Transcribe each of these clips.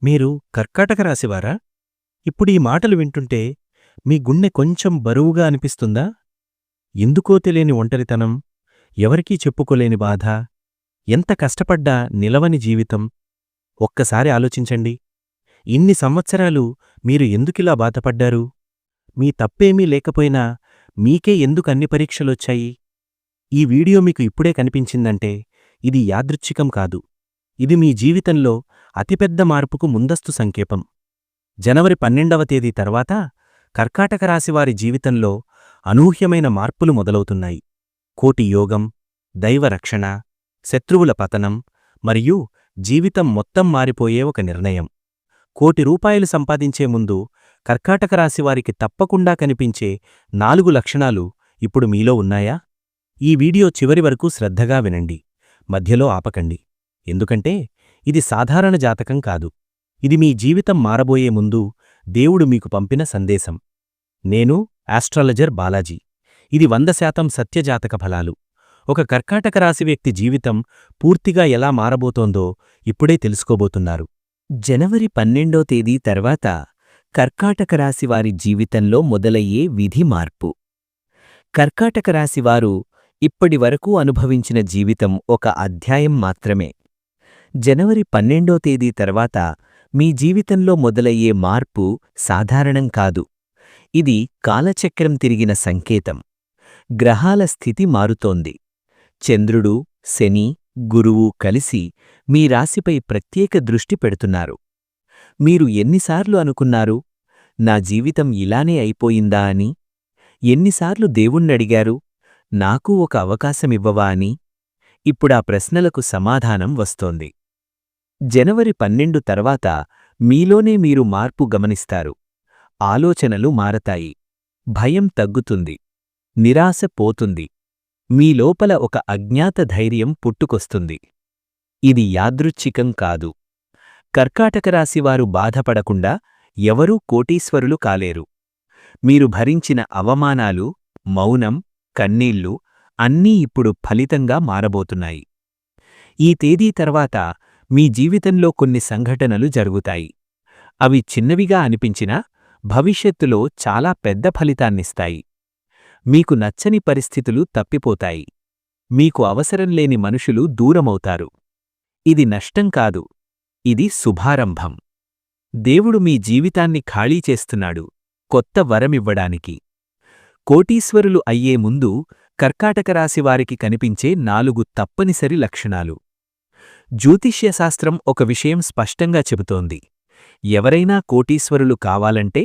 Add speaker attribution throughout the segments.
Speaker 1: మీరు కర్కాటక రాశివారా? ఇప్పుడీ మాటలు వింటుంటే మీ గుండె కొంచెం బరువుగా అనిపిస్తుందా? ఎందుకో తెలియని ఒంటరితనం, ఎవరికీ చెప్పుకోలేని బాధ, ఎంత కష్టపడ్డా నిలవని జీవితం. ఒక్కసారి ఆలోచించండి. ఇన్ని సంవత్సరాలు మీరు ఎందుకిలా బాధపడ్డారు? మీ తప్పేమీ లేకపోయినా మీకే ఎందుకన్ని పరీక్షలొచ్చాయి? ఈ వీడియో మీకు ఇప్పుడే కనిపించిందంటే ఇది యాదృచ్ఛికం కాదు. ఇది మీ జీవితంలో అతిపెద్ద మార్పుకు ముందస్తు సంకేతం. జనవరి 12వ తేదీ తర్వాత కర్కాటక రాశివారి జీవితంలో అనూహ్యమైన మార్పులు మొదలవుతున్నాయి. కోటి యోగం, దైవరక్షణ, శత్రువుల పతనం మరియు జీవితం మొత్తం మారిపోయే ఒక నిర్ణయం. ₹1,00,00,000 సంపాదించే ముందు కర్కాటక రాశివారికి తప్పకుండా కనిపించే 4 లక్షణాలు ఇప్పుడు మీలో ఉన్నాయా? ఈ వీడియో చివరి వరకు శ్రద్ధగా వినండి. మధ్యలో ఆపకండి. ఎందుకంటే ఇది సాధారణ జాతకం కాదు. ఇది మీ జీవితం మారబోయే ముందు దేవుడు మీకు పంపిన సందేశం. నేను ఆస్ట్రాలజర్ బాలాజీ. ఇది 100% సత్యజాతక ఫలాలు. ఒక కర్కాటక రాశి వ్యక్తి జీవితం పూర్తిగా ఎలా మారబోతోందో ఇప్పుడే తెలుసుకోబోతున్నారు.
Speaker 2: జనవరి 12వ తేదీ తర్వాత కర్కాటక రాశివారి జీవితంలో మొదలయ్యే విధి మార్పు. కర్కాటక రాశివారు ఇప్పటివరకు అనుభవించిన జీవితం ఒక అధ్యాయం మాత్రమే. జనవరి 12వ తేదీ తర్వాత మీ జీవితంలో మొదలయ్యే మార్పు సాధారణం కాదు. ఇది కాలచక్రం తిరిగిన సంకేతం. గ్రహాల స్థితి మారుతోంది. చంద్రుడు, శని, గురువు కలిసి మీ రాశిపై ప్రత్యేక దృష్టి పెడుతున్నారు. మీరు ఎన్నిసార్లు అనుకున్నారు, నా జీవితం ఇలానే అయిపోయిందా అని? ఎన్నిసార్లు దేవుణ్ణడిగారు, నాకూ ఒక అవకాశమివ్వవా అని? ఇప్పుడా ప్రశ్నలకు సమాధానం వస్తోంది. జనవరి 12 తర్వాత మీలోనే మీరు మార్పు గమనిస్తారు. ఆలోచనలు మారతాయి. భయం తగ్గుతుంది. నిరాశ పోతుంది. మీ లోపల ఒక అజ్ఞాత ధైర్యం పుట్టుకొస్తుంది. ఇది యాదృచ్ఛికం కాదు. కర్కాటక రాశివారు బాధపడకుండా ఎవరూ కోటీశ్వరులు కాలేరు. మీరు భరించిన అవమానాలు, మౌనం, కన్నీళ్లు అన్నీ ఇప్పుడు ఫలితంగా మారబోతున్నాయి. ఈ తేదీ తర్వాత మీ జీవితంలో కొన్ని సంఘటనలు జరుగుతాయి. అవి చిన్నవిగా అనిపించినా భవిష్యత్తులో చాలా పెద్ద ఫలితాన్నిస్తాయి. మీకు నచ్చని పరిస్థితులు తప్పిపోతాయి. మీకు అవసరం లేని మనుషులు దూరమవుతారు. ఇది నష్టం కాదు, ఇది శుభారంభం. దేవుడు మీ జీవితాన్ని ఖాళీ చేస్తున్నాడు, కొత్త వరమివ్వడానికి. కోటీశ్వరులు అయ్యే ముందు కర్కాటక రాశివారికి కనిపించే 4 తప్పనిసరి లక్షణాలు. జ్యోతిష్యశాస్త్రం ఒక విషయం స్పష్టంగా చెబుతోంది. ఎవరైనా కోటీశ్వరులు కావాలంటే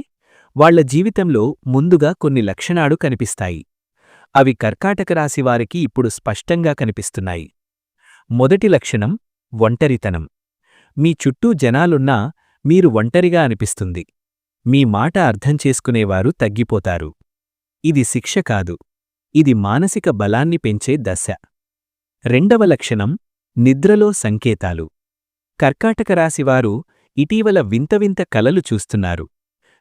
Speaker 2: వాళ్ల జీవితంలో ముందుగా కొన్ని లక్షణాలు కనిపిస్తాయి. అవి కర్కాటక రాశివారికి ఇప్పుడు స్పష్టంగా కనిపిస్తున్నాయి. మొదటి లక్షణం ఒంటరితనం. మీ చుట్టూ జనాలున్నా మీరు ఒంటరిగా అనిపిస్తుంది. మీ మాట అర్థం చేసుకునేవారు తగ్గిపోతారు. ఇది శిక్ష కాదు, ఇది మానసిక బలాన్ని పెంచే దశ. రెండవ లక్షణం నిద్రలో సంకేతాలు. కర్కాటక రాశివారు ఇటీవల వింత వింత కలలు చూస్తున్నారు.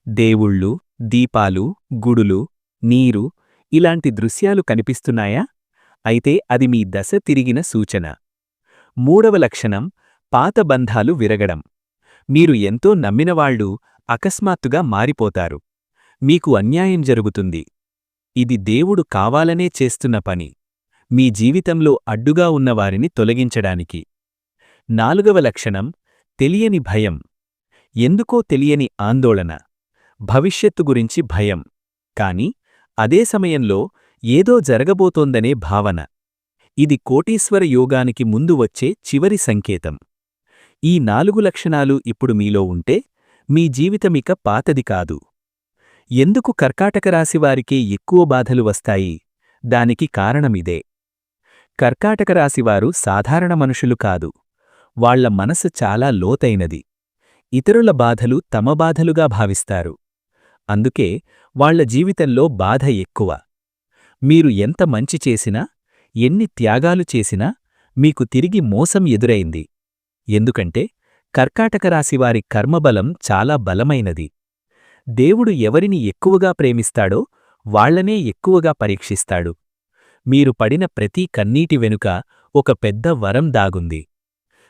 Speaker 2: దేవుళ్ళు, దీపాలు, గుడులు, నీరు ఇలాంటి దృశ్యాలు కనిపిస్తున్నాయా? అయితే అది మీ దశ తిరిగిన సూచన. మూడవ లక్షణం పాత బంధాలు విరగడం. మీరు ఎంతో నమ్మినవాళ్లు అకస్మాత్తుగా మారిపోతారు. మీకు అన్యాయం జరుగుతుంది. ఇది దేవుడు కావాలనే చేస్తున్న పని, మీ జీవితంలో అడ్డుగా ఉన్నవారిని తొలగించడానికి. నాలుగవ లక్షణం తెలియని భయం. ఎందుకో తెలియని ఆందోళన, భవిష్యత్తు గురించి భయం, కాని అదే సమయంలో ఏదో జరగబోతోందనే భావన. ఇది కోటీశ్వర యోగానికి ముందు వచ్చే చివరి సంకేతం. ఈ 4 లక్షణాలు ఇప్పుడు మీలో ఉంటే మీ జీవితమిక పాతది కాదు. ఎందుకు కర్కాటక రాశివారికే ఎక్కువ బాధలు వస్తాయి? దానికి కారణమిదే. కర్కాటక రాశివారు సాధారణ మనుషులు కాదు. వాళ్ల మనసు చాలా లోతైనది. ఇతరుల బాధలు తమ బాధలుగా భావిస్తారు. అందుకే వాళ్ల జీవితంలో బాధ ఎక్కువ. మీరు ఎంత మంచి చేసినా, ఎన్ని త్యాగాలు చేసినా మీకు తిరిగి మోసం ఎదురైంది. ఎందుకంటే కర్కాటక రాశివారి కర్మబలం చాలా బలమైనది. దేవుడు ఎవరిని ఎక్కువగా ప్రేమిస్తాడో వాళ్లనే ఎక్కువగా పరీక్షిస్తాడు. మీరు పడిన ప్రతి కన్నీటి వెనుక ఒక పెద్ద వరం దాగుంది.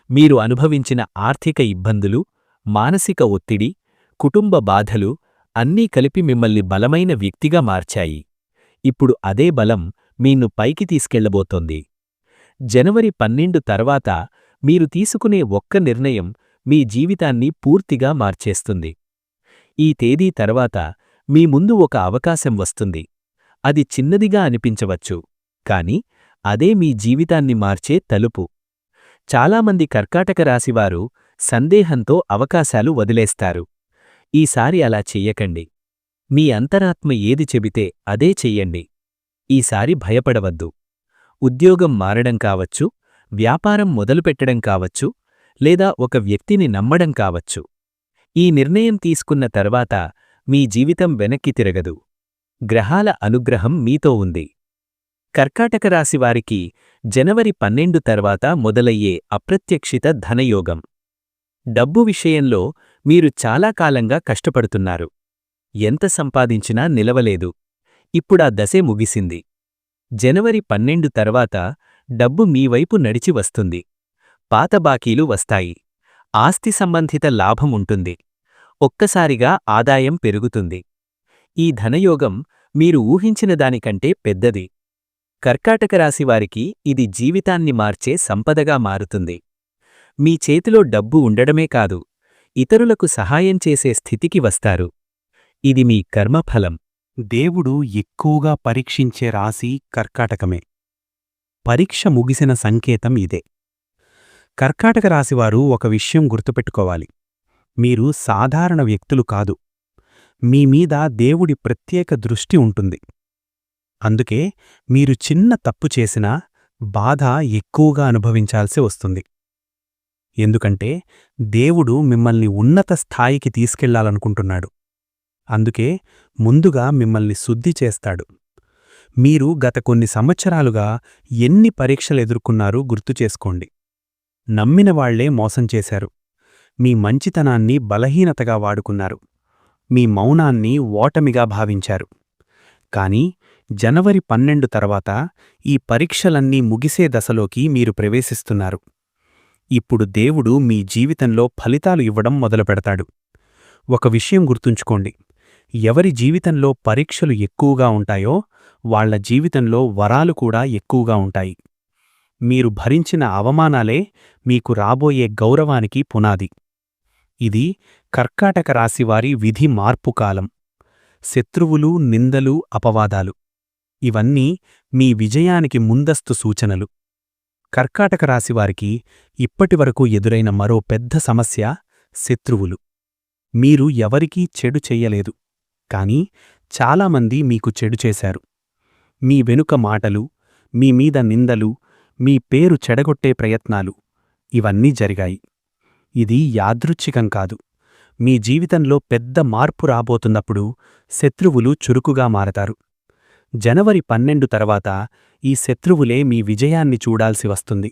Speaker 2: మీరు అనుభవించిన ఆర్థిక ఇబ్బందులు, మానసిక ఒత్తిడి, కుటుంబ బాధలు అన్నీ కలిపి మిమ్మల్ని బలమైన వ్యక్తిగా మార్చాయి. ఇప్పుడు అదే బలం మీను పైకి తీసుకెళ్లబోతోంది. జనవరి 12 తర్వాత మీరు తీసుకునే ఒక్క నిర్ణయం మీ జీవితాన్ని పూర్తిగా మార్చేస్తుంది. ఈ తేదీ తర్వాత మీ ముందు ఒక అవకాశం వస్తుంది. అది చిన్నదిగా అనిపించవచ్చు, కాని అదే మీ జీవితాన్ని మార్చే తలుపు. చాలామంది కర్కాటక రాశివారు సందేహంతో అవకాశాలు వదిలేస్తారు. ఈసారి అలా చెయ్యకండి. మీ అంతరాత్మ ఏది చెబితే అదే చెయ్యండి. ఈసారి భయపడవద్దు. ఉద్యోగం మారడం కావచ్చు, వ్యాపారం మొదలుపెట్టడం కావచ్చు, లేదా ఒక వ్యక్తిని నమ్మడం కావచ్చు. ఈ నిర్ణయం తీసుకున్న తర్వాత మీ జీవితం వెనక్కి తిరగదు. గ్రహాల అనుగ్రహం మీతో ఉంది. కర్కాటక రాశివారికి జనవరి 12 తర్వాత మొదలయ్యే అప్రత్యక్షిత ధనయోగం. డబ్బు విషయంలో మీరు చాలా కాలంగా కష్టపడుతున్నారు. ఎంత సంపాదించినా నిలవలేదు. ఇప్పుడా దశే ముగిసింది. జనవరి 12 తర్వాత డబ్బు మీ వైపు నడిచి వస్తుంది. పాత బాకీలు వస్తాయి. ఆస్తి సంబంధిత లాభం ఉంటుంది. ఒక్కసారిగా ఆదాయం పెరుగుతుంది. ఈ ధనయోగం మీరు ఊహించిన దానికంటే పెద్దది. కర్కాటక రాశివారికి ఇది జీవితాన్ని మార్చే సంపదగా మారుతుంది. మీ చేతిలో డబ్బు ఉండడమే కాదు, ఇతరులకు సహాయం చేసే స్థితికి వస్తారు. ఇది మీ కర్మఫలం.
Speaker 1: దేవుడు ఎక్కువగా పరీక్షించే రాశి కర్కాటకమే. పరీక్ష ముగిసిన సంకేతం ఇదే. కర్కాటక రాశివారు ఒక విషయం గుర్తుపెట్టుకోవాలి. మీరు సాధారణ వ్యక్తులు కాదు. మీ మీద దేవుడి ప్రత్యేక దృష్టి ఉంటుంది. అందుకే మీరు చిన్న తప్పు చేసినా బాధ ఎక్కువగా అనుభవించాల్సి వస్తుంది. ఎందుకంటే దేవుడు మిమ్మల్ని ఉన్నత స్థాయికి తీసుకెళ్లాలనుకుంటున్నాడు. అందుకే ముందుగా మిమ్మల్ని శుద్ధి చేస్తాడు. మీరు గత కొన్ని సంవత్సరాలుగా ఎన్ని పరీక్షలెదుర్కొన్నారో గుర్తుచేసుకోండి. నమ్మినవాళ్లే మోసం చేశారు. మీ మంచితనాన్ని బలహీనతగా వాడుకున్నారు. మీ మౌనాన్ని ఓటమిగా భావించారు. కాని జనవరి 12 తర్వాత ఈ పరీక్షలన్నీ ముగిసే దశలోకి మీరు ప్రవేశిస్తున్నారు. ఇప్పుడు దేవుడు మీ జీవితంలో ఫలితాలు ఇవ్వడం మొదలుపెడతాడు. ఒక విషయం గుర్తుంచుకోండి. ఎవరి జీవితంలో పరీక్షలు ఎక్కువగా ఉంటాయో వాళ్ల జీవితంలో వరాలు కూడా ఎక్కువగా ఉంటాయి. మీరు భరించిన అవమానాలే మీకు రాబోయే గౌరవానికి పునాది. ఇది కర్కాటక రాశివారి విధి మార్పు కాలం. శత్రువులు, నిందలు, అపవాదాలు ఇవన్నీ మీ విజయానికి ముందస్తు సూచనలు. కర్కాటక రాశివారికి ఇప్పటివరకు ఎదురైన మరో పెద్ద సమస్య శత్రువులు. మీరు ఎవరికీ చెడు చెయ్యలేదు, కాని చాలామంది మీకు చెడు చేశారు. మీ వెనుక మాటలు, మీ మీద నిందలు, మీ పేరు చెడగొట్టే ప్రయత్నాలు ఇవన్నీ జరిగాయి. ఇది యాదృచ్ఛికం కాదు. మీ జీవితంలో పెద్ద మార్పు రాబోతున్నప్పుడు శత్రువులు చురుకుగా మారతారు. జనవరి 12 తర్వాత ఈ శత్రువులే మీ విజయాన్ని చూడాల్సి వస్తుంది.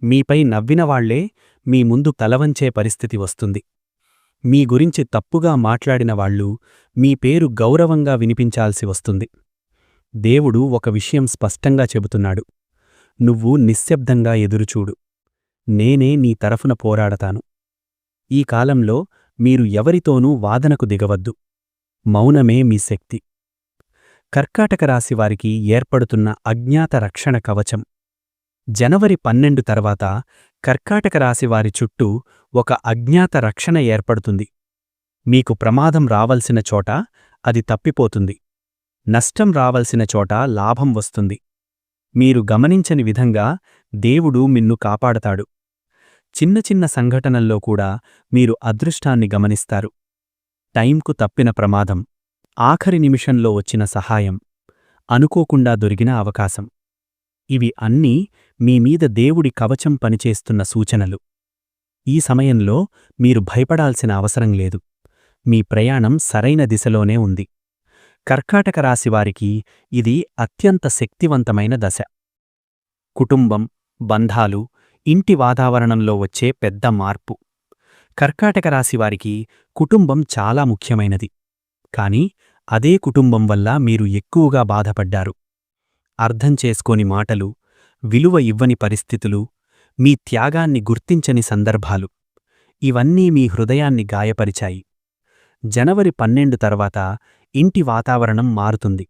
Speaker 1: మీపై నవ్వినవాళ్లే మీ ముందు తలవంచే పరిస్థితి వస్తుంది. మీ గురించి తప్పుగా మాట్లాడినవాళ్లు మీ పేరు గౌరవంగా వినిపించాల్సి వస్తుంది. దేవుడు ఒక విషయం స్పష్టంగా చెబుతున్నాడు. నువ్వు నిశ్శబ్దంగా ఎదురుచూడు. నేనే నీ తరఫున పోరాడతాను. ఈ కాలంలో మీరు ఎవరితోనూ వాదనకు దిగవద్దు. మౌనమే మీ శక్తి. కర్కాటక రాశివారికి ఏర్పడుతున్న అజ్ఞాత రక్షణ కవచం. జనవరి 12 తర్వాత కర్కాటక రాశివారి చుట్టూ ఒక అజ్ఞాత రక్షణ ఏర్పడుతుంది. మీకు ప్రమాదం రావలసిన చోట అది తప్పిపోతుంది. నష్టం రావలసిన చోట లాభం వస్తుంది. మీరు గమనించని విధంగా దేవుడు మిన్ను కాపాడతాడు. చిన్న చిన్న సంఘటనల్లో కూడా మీరు అదృష్టాన్ని గమనిస్తారు. టైంకు తప్పిన ప్రమాదం, ఆఖరి నిమిషంలో వచ్చిన సహాయం, అనుకోకుండా దొరికిన అవకాశం ఇవి అన్నీ మీమీద దేవుడి కవచం పనిచేస్తున్న సూచనలు. ఈ సమయంలో మీరు భయపడాల్సిన అవసరం లేదు. మీ ప్రయాణం సరైన దిశలోనే ఉంది. కర్కాటక రాశివారికి ఇది అత్యంత శక్తివంతమైన దశ. కుటుంబం, బంధాలు, ఇంటి వాతావరణంలో వచ్చే పెద్ద మార్పు. కర్కాటక రాశివారికి కుటుంబం చాలా ముఖ్యమైనది. కాని అదే కుటుంబం వల్ల మీరు ఎక్కువగా బాధపడ్డారు. అర్థం చేసుకోని మాటలు, విలువ ఇవ్వని పరిస్థితులు, మీ త్యాగాన్ని గుర్తించని సందర్భాలు
Speaker 3: ఇవన్నీ మీ హృదయాన్ని గాయపరిచాయి. జనవరి 12 తర్వాత ఇంటి వాతావరణం మారుతుంది.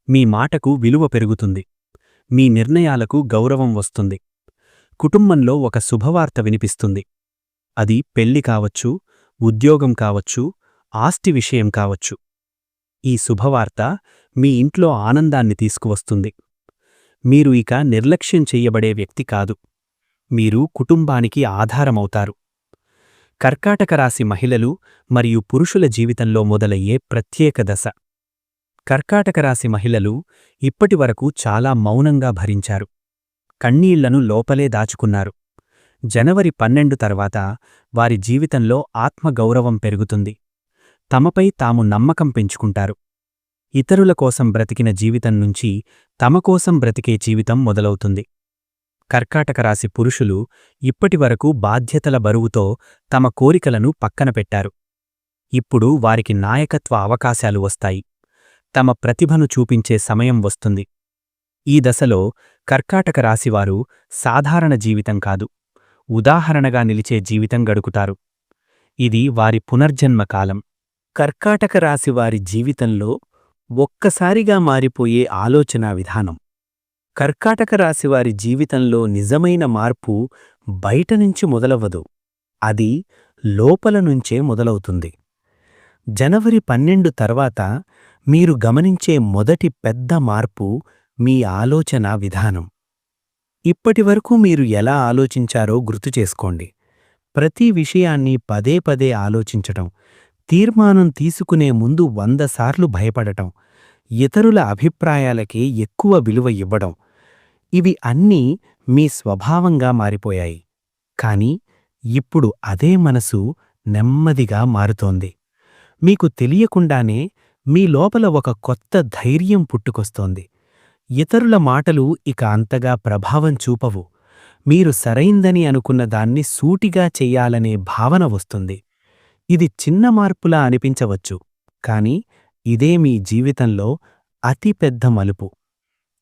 Speaker 3: మీ మాటకు విలువ పెరుగుతుంది. మీ నిర్ణయాలకు గౌరవం వస్తుంది. కుటుంబంలో ఒక శుభవార్త వినిపిస్తుంది. అది పెళ్లి కావచ్చు, ఉద్యోగం కావచ్చు, ఆస్తి విషయం కావచ్చు. ఈ శుభవార్త మీ ఇంట్లో ఆనందాన్ని తీసుకువస్తుంది. మీరు ఇక నిర్లక్ష్యం చెయ్యబడే వ్యక్తి కాదు. మీరు కుటుంబానికి ఆధారమవుతారు. కర్కాటక రాశి మహిళలు మరియు పురుషుల జీవితంలో మొదలయ్యే ప్రత్యేక దశ. కర్కాటక రాశి మహిళలు ఇప్పటివరకు చాలా మౌనంగా భరించారు. కన్నీళ్లను లోపలే దాచుకున్నారు. జనవరి 12 తర్వాత వారి జీవితంలో ఆత్మగౌరవం పెరుగుతుంది. తమపై తాము నమ్మకం పెంచుకుంటారు. ఇతరుల కోసం బ్రతికిన జీవితం నుంచి తమ కోసం బ్రతికే జీవితం మొదలవుతుంది. కర్కాటక రాశి పురుషులు ఇప్పటివరకు బాధ్యతల బరువుతో తమ కోరికలను పక్కన పెట్టారు. ఇప్పుడు వారికి నాయకత్వ అవకాశాలు వస్తాయి. తమ ప్రతిభను చూపించే సమయం వస్తుంది. ఈ దశలో కర్కాటక రాశివారు సాధారణ జీవితం కాదు, ఉదాహరణగా నిలిచే జీవితం గడుపుతారు. ఇది వారి పునర్జన్మ కాలం. కర్కాటక రాశివారి జీవితంలో ఒక్కసారిగా మారిపోయే ఆలోచనా విధానం. కర్కాటక రాశివారి జీవితంలో నిజమైన మార్పు బయటనుంచి మొదలవ్వదు, అది లోపల నుంచే మొదలవుతుంది. జనవరి 12 తర్వాత మీరు గమనించే మొదటి పెద్ద మార్పు మీ ఆలోచనా విధానం. ఇప్పటివరకు మీరు ఎలా ఆలోచించారో గుర్తుచేసుకోండి. ప్రతి విషయాన్ని పదే పదే ఆలోచించటం, తీర్మానం తీసుకునే ముందు 100 సార్లు భయపడటం, ఇతరుల అభిప్రాయాలకే ఎక్కువ విలువ ఇవ్వడం, ఇవి అన్నీ మీ స్వభావంగా మారిపోయాయి. కాని ఇప్పుడు అదే మనసు నెమ్మదిగా మారుతోంది. మీకు తెలియకుండానే మీ లోపల ఒక కొత్త ధైర్యం పుట్టుకొస్తోంది. ఇతరుల మాటలు ఇక అంతగా ప్రభావం చూపవు. మీరు సరైందని అనుకున్న దాన్ని సూటిగా చెయ్యాలనే భావన వస్తుంది. ఇది చిన్న మార్పులా అనిపించవచ్చు, కాని ఇదే మీ జీవితంలో అతిపెద్ద మలుపు.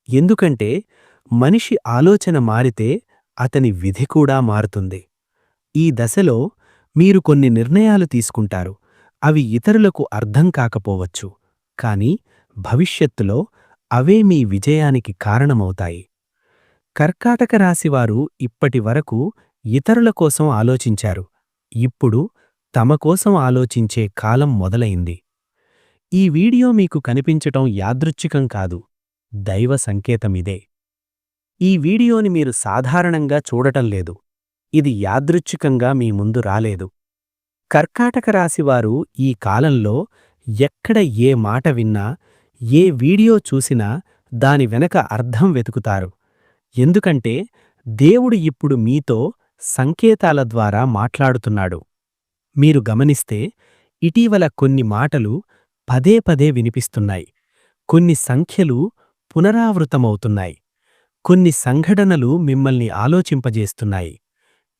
Speaker 3: ఎందుకంటే మనిషి ఆలోచన మారితే అతని విధి కూడా మారుతుంది. ఈ దశలో మీరు కొన్ని నిర్ణయాలు తీసుకుంటారు. అవి ఇతరులకు అర్థం కాకపోవచ్చు, కాని భవిష్యత్తులో అవే మీ విజయానికి కారణమవుతాయి. కర్కాటక రాశివారు ఇప్పటివరకు ఇతరుల కోసం ఆలోచించారు. ఇప్పుడు తమ కోసం ఆలోచించే కాలం మొదలైంది. ఈ వీడియో మీకు కనిపించటం యాదృచ్ఛికం కాదు, దైవ సంకేతమిదే. ఈ వీడియోని మీరు సాధారణంగా చూడటం లేదు. ఇది యాదృచ్ఛికంగా మీ ముందు రాలేదు. కర్కాటక రాశివారు ఈ కాలంలో ఎక్కడ ఏ మాట విన్నా, ఏ వీడియో చూసినా దాని వెనక అర్థం వెతుకుతారు. ఎందుకంటే దేవుడు ఇప్పుడు మీతో సంకేతాల ద్వారా మాట్లాడుతున్నాడు. మీరు గమనిస్తే ఇటీవల కొన్ని మాటలు పదే పదే వినిపిస్తున్నాయి. కొన్ని సంఖ్యలు పునరావృతమవుతున్నాయి. కొన్ని సంఘటనలు మిమ్మల్ని ఆలోచింపజేస్తున్నాయి.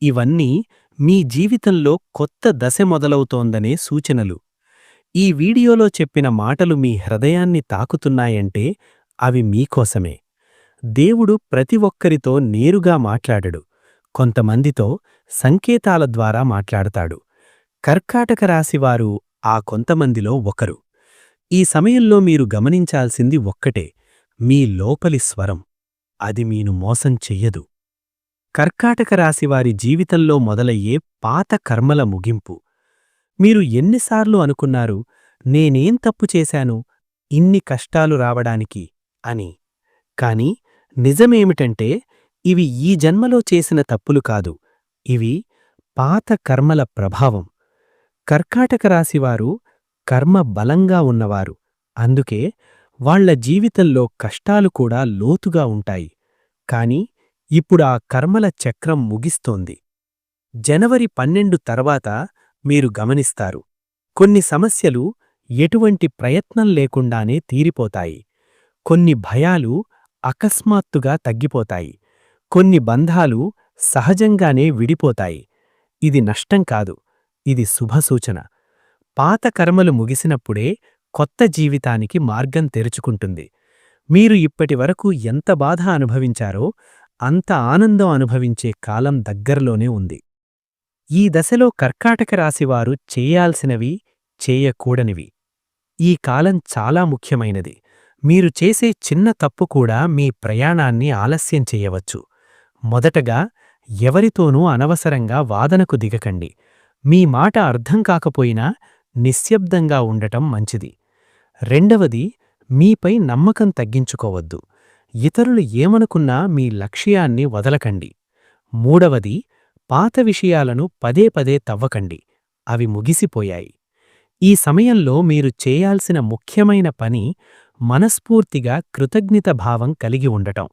Speaker 3: ఇవన్నీ మీ జీవితంలో కొత్త దశ మొదలవుతోందనే సూచనలు. ఈ వీడియోలో చెప్పిన మాటలు మీ హృదయాన్ని తాకుతున్నాయంటే అవి మీకోసమే. దేవుడు ప్రతి ఒక్కరితో నేరుగా మాట్లాడడు, కొంతమందితో సంకేతాల ద్వారా మాట్లాడతాడు. కర్కాటక రాశివారు ఆ కొంతమందిలో ఒకరు. ఈ సమయంలో మీరు గమనించాల్సింది ఒక్కటే, మీ లోపలి స్వరం. అది మీను మోసం చెయ్యదు. కర్కాటక రాశివారి జీవితంలో మొదలయ్యే పాత కర్మల ముగింపు. మీరు ఎన్నిసార్లు అనుకున్నారు, నేనేం తప్పు చేశాను ఇన్ని కష్టాలు రావడానికి అని. కాని నిజమేమిటంటే ఇవి ఈ జన్మలో చేసిన తప్పులు కాదు, ఇవి పాత కర్మల ప్రభావం. కర్కాటక రాశివారు కర్మ బలంగా ఉన్నవారు, అందుకే వాళ్ల జీవితంలో కష్టాలు కూడా లోతుగా ఉంటాయి. కాని ఇప్పుడు ఆ కర్మల చక్రం ముగిస్తోంది. జనవరి 12 తర్వాత మీరు గమనిస్తారు, కొన్ని సమస్యలు ఎటువంటి ప్రయత్నం లేకుండానే తీరిపోతాయి. కొన్ని భయాలు అకస్మాత్తుగా తగ్గిపోతాయి. కొన్ని బంధాలు సహజంగానే విడిపోతాయి. ఇది నష్టం కాదు, ఇది శుభసూచన. పాత కర్మలు ముగిసినప్పుడే కొత్త జీవితానికి మార్గం తెరుచుకుంటుంది. మీరు ఇప్పటివరకు ఎంత బాధ అనుభవించారో అంత ఆనందం అనుభవించే కాలం దగ్గరలోనే ఉంది. ఈ దశలో కర్కాటక రాశివారు చేయాల్సినవి, చేయకూడనివి. ఈ కాలం చాలా ముఖ్యమైనది. మీరు చేసే చిన్న తప్పు కూడా మీ ప్రయాణాన్ని ఆలస్యం చెయ్యవచ్చు. మొదటగా, ఎవరితోనూ అనవసరంగా వాదనకు దిగకండి. మీ మాట అర్థం కాకపోయినా నిశ్శబ్దంగా ఉండటం మంచిది. రెండవది, మీపై నమ్మకం తగ్గించుకోవద్దు. ఇతరులు ఏమనుకున్నా మీ లక్ష్యాన్ని వదలకండి. మూడవది, పాత విషయాలను పదే పదే తవ్వకండి. అవి ముగిసిపోయాయి. ఈ సమయంలో మీరు చేయాల్సిన ముఖ్యమైన పని మనస్ఫూర్తిగా కృతజ్ఞత భావం కలిగి ఉండటం.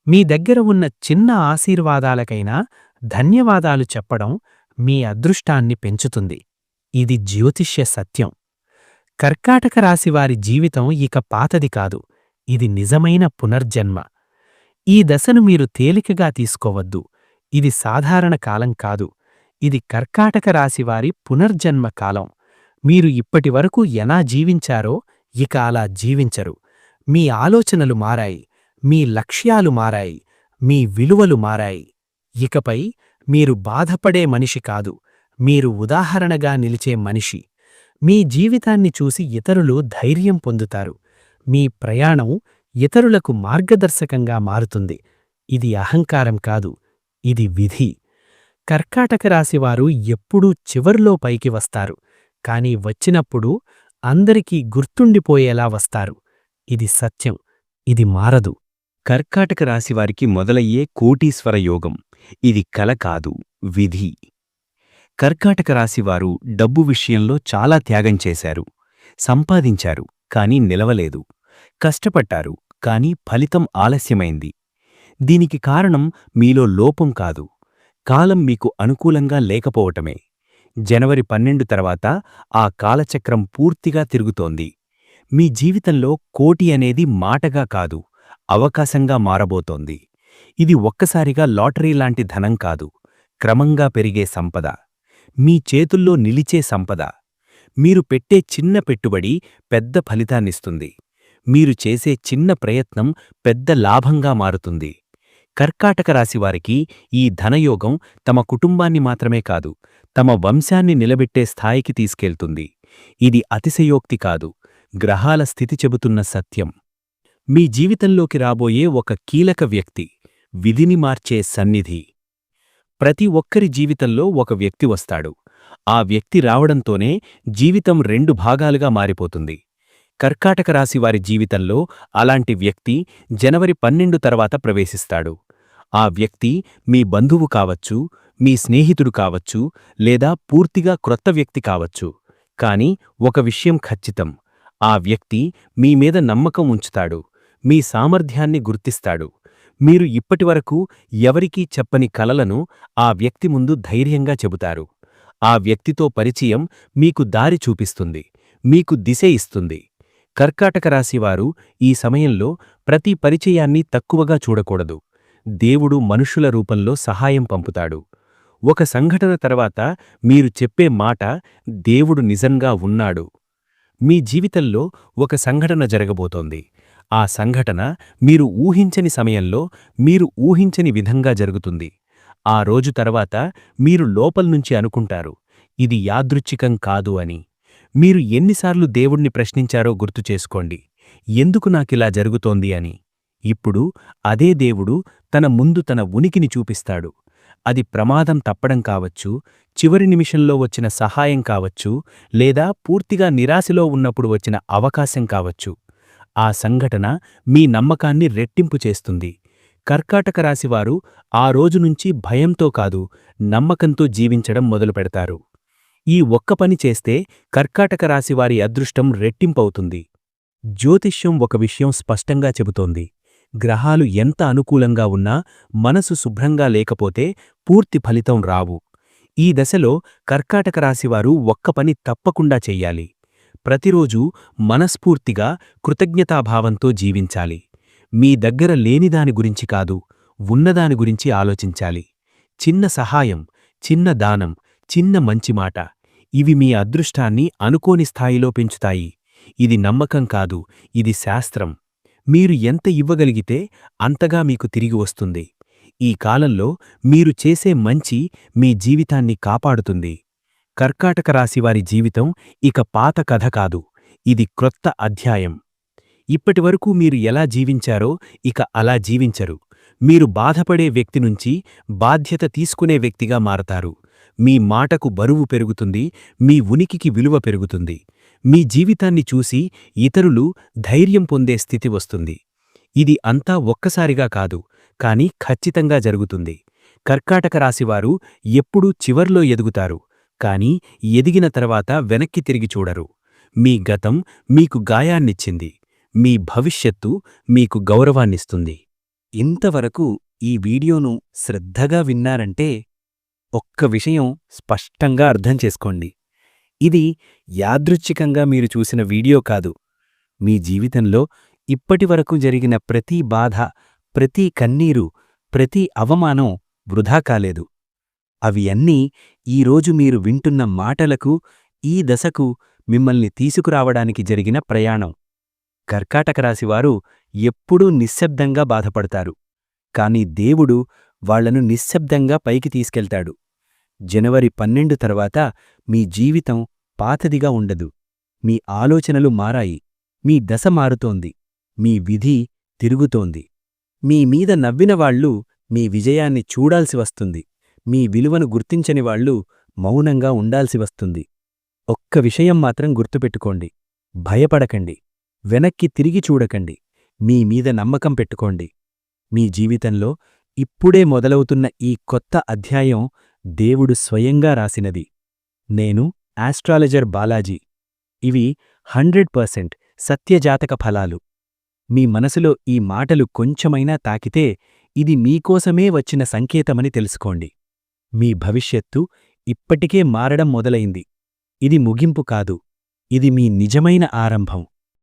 Speaker 3: మీ దగ్గర ఉన్న చిన్న ఆశీర్వాదాలకైనా ధన్యవాదాలు చెప్పడం మీ అదృష్టాన్ని పెంచుతుంది. ఇది జ్యోతిష్య సత్యం. కర్కాటక రాశివారి జీవితం ఇక పాతది కాదు, ఇది నిజమైన పునర్జన్మ. ఈ దశను మీరు తేలికగా తీసుకోవద్దు. ఇది సాధారణ కాలం కాదు, ఇది కర్కాటక రాశివారి పునర్జన్మ కాలం. మీరు ఇప్పటివరకు ఎలా జీవించారో ఇక అలా జీవించరు. మీ ఆలోచనలు మారాయి, మీ లక్ష్యాలు మారాయి, మీ విలువలు మారాయి. ఇకపై మీరు బాధపడే మనిషి కాదు, మీరు ఉదాహరణగా నిలిచే మనిషి. మీ జీవితాన్ని చూసి ఇతరులు ధైర్యం పొందుతారు. మీ ప్రయాణం ఇతరులకు మార్గదర్శకంగా మారుతుంది. ఇది అహంకారం కాదు, ఇది విధి. కర్కాటక రాశివారు ఎప్పుడూ చివర్లో పైకి వస్తారు, కాని వచ్చినప్పుడు అందరికీ గుర్తుండిపోయేలా వస్తారు. ఇది సత్యం, ఇది మారదు.
Speaker 2: కర్కాటక రాశివారికి మొదలయ్యే కోటీశ్వర యోగం. ఇది కల కాదు, విధి. కర్కాటక రాశివారు డబ్బు విషయంలో చాలా త్యాగం చేశారు. సంపాదించారు, కాని నిలవలేదు. కష్టపడ్డారు, కాని ఫలితం ఆలస్యమైంది. దీనికి కారణం మీలో లోపం కాదు, కాలం మీకు అనుకూలంగా లేకపోవటమే. జనవరి 12 తర్వాత ఆ కాలచక్రం పూర్తిగా తిరుగుతోంది. మీ జీవితంలో కోటి అనేది మాటగా కాదు, అవకాశంగా మారబోతోంది. ఇది ఒక్కసారిగా లాటరీ లాంటి ధనం కాదు, క్రమంగా పెరిగే సంపద. మీ చేతుల్లో నిలిచే సంపద. మీరు పెట్టే చిన్న పెట్టుబడి పెద్ద ఫలితాన్నిస్తుంది. మీరు చేసే చిన్న ప్రయత్నం పెద్ద లాభంగా మారుతుంది. కర్కాటక రాశివారికి ఈ ధనయోగం తమ కుటుంబాన్ని మాత్రమే కాదు, తమ వంశాన్ని నిలబెట్టే స్థాయికి తీసుకెళ్తుంది. ఇది అతిశయోక్తి కాదు, గ్రహాల స్థితి చెబుతున్న సత్యం. మీ జీవితంలోకి రాబోయే ఒక కీలక వ్యక్తి, విధిని మార్చే సన్నిధి. ప్రతి ఒక్కరి జీవితంలో ఒక వ్యక్తి వస్తాడు. ఆ వ్యక్తి రావడంతోనే జీవితం 2 భాగాలుగా మారిపోతుంది. కర్కాటక రాశివారి జీవితంలో అలాంటి వ్యక్తి జనవరి 12 తర్వాత ప్రవేశిస్తాడు. ఆ వ్యక్తి మీ బంధువు కావచ్చు, మీ స్నేహితుడు కావచ్చు, లేదా పూర్తిగా క్రొత్త వ్యక్తి కావచ్చు. కాని ఒక విషయం ఖచ్చితం, ఆ వ్యక్తి మీ మీద నమ్మకం ఉంచుతాడు, మీ సామర్థ్యాన్ని గుర్తిస్తాడు. మీరు ఇప్పటివరకు ఎవరికీ చెప్పని కలలను ఆ వ్యక్తి ముందు ధైర్యంగా చెబుతారు. ఆ వ్యక్తితో పరిచయం మీకు దారి చూపిస్తుంది, మీకు దిశ ఇస్తుంది. కర్కాటక రాశివారు ఈ సమయంలో ప్రతి పరిచయాన్ని తక్కువగా చూడకూడదు. దేవుడు మనుషుల రూపంలో సహాయం పంపుతాడు. ఒక సంఘటన తర్వాత మీరు చెప్పే మాట, దేవుడు నిజంగా ఉన్నాడు. మీ జీవితంలో ఒక సంఘటన జరగబోతోంది. ఆ సంఘటన మీరు ఊహించని సమయంలో, మీరు ఊహించని విధంగా జరుగుతుంది. ఆ రోజు తర్వాత మీరు లోపల్నుంచి అనుకుంటారు, ఇది యాదృచ్ఛికం కాదు అని. మీరు ఎన్నిసార్లు దేవుణ్ణి ప్రశ్నించారో గుర్తుచేసుకోండి, ఎందుకు నాకిలా జరుగుతోంది అని. ఇప్పుడు అదే దేవుడు తన ముందు తన ఉనికిని చూపిస్తాడు. అది ప్రమాదం తప్పడం కావచ్చు, చివరి నిమిషంలో వచ్చిన సహాయం కావచ్చు, లేదా పూర్తిగా నిరాశలో ఉన్నప్పుడు వచ్చిన అవకాశం కావచ్చు. ఆ సంఘటన మీ నమ్మకాన్ని రెట్టింపు చేస్తుంది. కర్కాటక రాశివారు ఆ రోజునుంచి భయంతో కాదు, నమ్మకంతో జీవించడం మొదలుపెడతారు. ఈ ఒక్క పని చేస్తే కర్కాటక రాశివారి అదృష్టం రెట్టింపవుతుంది. జ్యోతిష్యం ఒక విషయం స్పష్టంగా చెబుతోంది, గ్రహాలు ఎంత అనుకూలంగా ఉన్నా మనసు శుభ్రంగా లేకపోతే పూర్తి ఫలితం రావు. ఈ దశలో కర్కాటక రాశివారు ఒక్క పని తప్పకుండా చెయ్యాలి. ప్రతిరోజూ మనస్ఫూర్తిగా కృతజ్ఞతాభావంతో జీవించాలి. మీ దగ్గర లేనిదాని గురించి కాదు, ఉన్నదాని గురించి ఆలోచించాలి. చిన్న సహాయం, చిన్న దానం, చిన్న మంచి మాట, ఇవి మీ అదృష్టాన్ని అనుకోని స్థాయిలో పెంచుతాయి. ఇది నమ్మకం కాదు, ఇది శాస్త్రం. మీరు ఎంత ఇవ్వగలిగితే అంతగా మీకు తిరిగి వస్తుంది. ఈ కాలంలో మీరు చేసే మంచి మీ జీవితాన్ని కాపాడుతుంది. కర్కాటక రాశివారి జీవితం ఇక పాత కథ కాదు, ఇది క్రొత్త అధ్యాయం. ఇప్పటివరకు మీరు ఎలా జీవించారో ఇక అలా జీవించరు. మీరు బాధపడే వ్యక్తి నుంచి బాధ్యత తీసుకునే వ్యక్తిగా మారతారు. మీ మాటకు బరువు పెరుగుతుంది, మీ ఉనికికి విలువ పెరుగుతుంది. మీ జీవితాన్ని చూసి ఇతరులు ధైర్యం పొందే స్థితి వస్తుంది. ఇది అంతా ఒక్కసారిగా కాదు, కానీ ఖచ్చితంగా జరుగుతుంది. కర్కాటక రాశివారు ఎప్పుడూ చివర్లో ఎదుగుతారు, కానీ ఎదిగిన తర్వాత వెనక్కి తిరిగి చూడరు. మీ గతం మీకు గాయాన్నిచ్చింది, మీ భవిష్యత్తు మీకు గౌరవాన్నిస్తుంది. ఇంతవరకు ఈ వీడియోను శ్రద్ధగా విన్నారంటే ఒక్క విషయం స్పష్టంగా అర్థం చేసుకోండి. ఇది యాదృచ్ఛికంగా మీరు చూసిన వీడియో కాదు. మీ జీవితంలో ఇప్పటివరకు జరిగిన ప్రతి బాధ, ప్రతి కన్నీరు, ప్రతి అవమానం వృధా కాలేదు. అవి అన్నీ ఈరోజు మీరు వింటున్న మాటలకు, ఈ దశకు మిమ్మల్ని తీసుకురావడానికి జరిగిన ప్రయాణం. కర్కాటక రాశివారు ఎప్పుడూ నిశ్శబ్దంగా బాధపడతారు, కాని దేవుడు వాళ్లను నిశ్శబ్దంగా పైకి తీసుకెళ్తాడు. జనవరి 12 తర్వాత మీ జీవితం పాతదిగా ఉండదు. మీ ఆలోచనలు మారాయి, మీ దశ మారుతోంది, మీ విధి తిరుగుతోంది. మీ మీద నవ్వినవాళ్లు మీ విజయాన్ని చూడాల్సి వస్తుంది. మీ విలువను గుర్తించని వాళ్లు మౌనంగా ఉండాల్సి వస్తుంది. ఒక్క విషయం మాత్రం గుర్తుపెట్టుకోండి, భయపడకండి, వెనక్కి తిరిగి చూడకండి, మీ మీద నమ్మకం పెట్టుకోండి. మీ జీవితంలో ఇప్పుడే మొదలవుతున్న ఈ కొత్త అధ్యాయం దేవుడు స్వయంగా రాసినది. నేను ఆస్ట్రాలజర్ బాలాజీ. ఇవి 100% సత్యజాతక ఫలాలు. మీ మనసులో ఈ మాటలు కొంచెమైనా తాకితే ఇది మీకోసమే వచ్చిన సంకేతమని తెలుసుకోండి. మీ భవిష్యత్తు ఇప్పటికే మారడం మొదలైంది. ఇది ముగింపు కాదు, ఇది మీ నిజమైన ఆరంభం.